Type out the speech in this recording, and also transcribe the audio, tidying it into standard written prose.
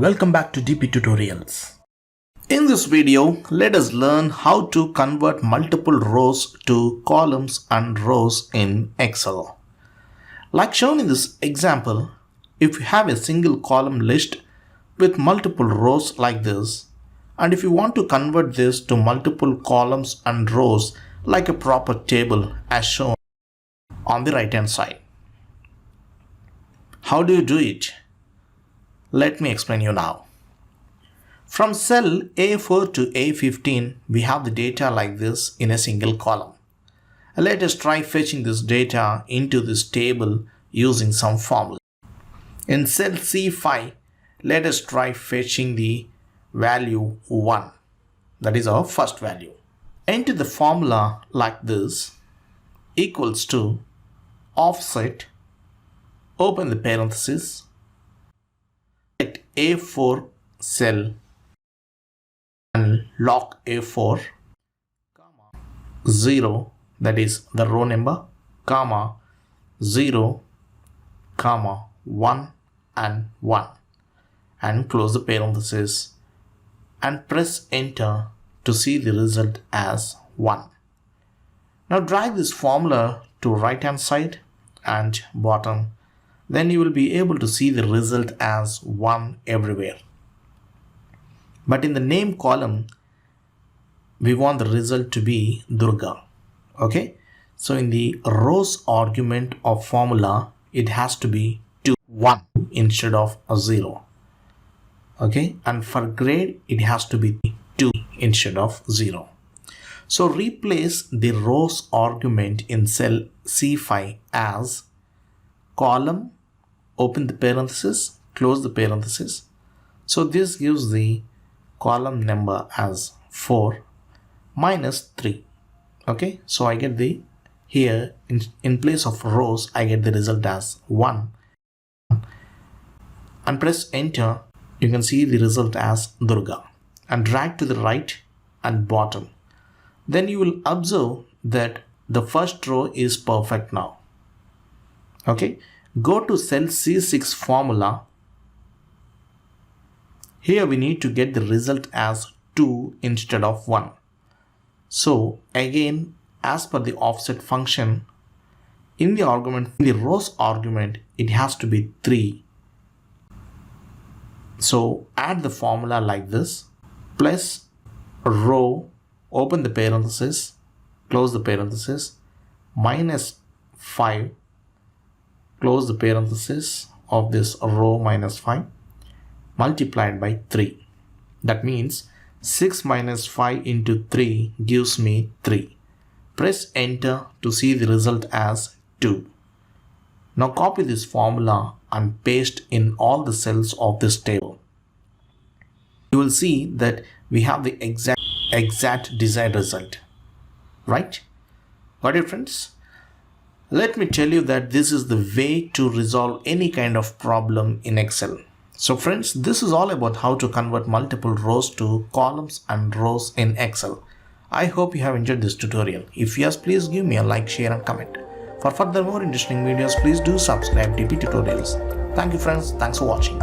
Welcome back to dptutorials. In this video, let us learn how to convert multiple rows to columns and rows in Excel. Like shown in this example, if you have a single column list with multiple rows like this, and if you want to convert this to multiple columns and rows like a proper table as shown on the right hand side. How do you do it? Let me explain you now. From cell A4 to A15, we have the data like this in a single column. Let us try fetching this data into this table using some formula. In cell C5, let us try fetching the value 1. That is our first value. Enter the formula like this, equals to offset, open the parenthesis, select A4 cell and lock A4, 0, that is the row number, comma 0, comma 1 and 1, and close the parenthesis and press enter to see the result as 1. Now drag this formula to right hand side and bottom. Then you will be able to see the result as 1 everywhere. But in the name column, we want the result to be Durga. Okay, so in the rows argument of formula, it has to be 1 instead of a 0. Okay, and for grade, it has to be 2 instead of 0. So replace the rows argument in cell C5 as column, open the parenthesis, close the parenthesis. So this gives the column number as 4 minus 3. Okay, so I get the here in place of rows, I get the result as 1. And press enter, you can see the result as Durga. And drag to the right and bottom. Then you will observe that the first row is perfect now. Okay, go to cell C6 formula. Here we need to get the result as 2 instead of 1. So again, as per the offset function, in the argument, in the rows argument, it has to be 3. So add the formula like this, plus row, open the parenthesis, close the parenthesis, minus 5, close the parenthesis of this row minus 5, multiplied by 3. That means 6 minus 5 into 3 gives me 3. Press enter to see the result as 2. Now copy this formula and paste in all the cells of this table. You will see that we have the exact desired result. Right? Got it, friends? Let me tell you that this is the way to resolve any kind of problem in Excel. So friends, this is all about how to convert multiple rows to columns and rows in Excel. I hope you have enjoyed this tutorial. If yes, please give me a like, share and comment. For further more interesting videos, please do subscribe to dptutorials. Thank you friends. Thanks for watching.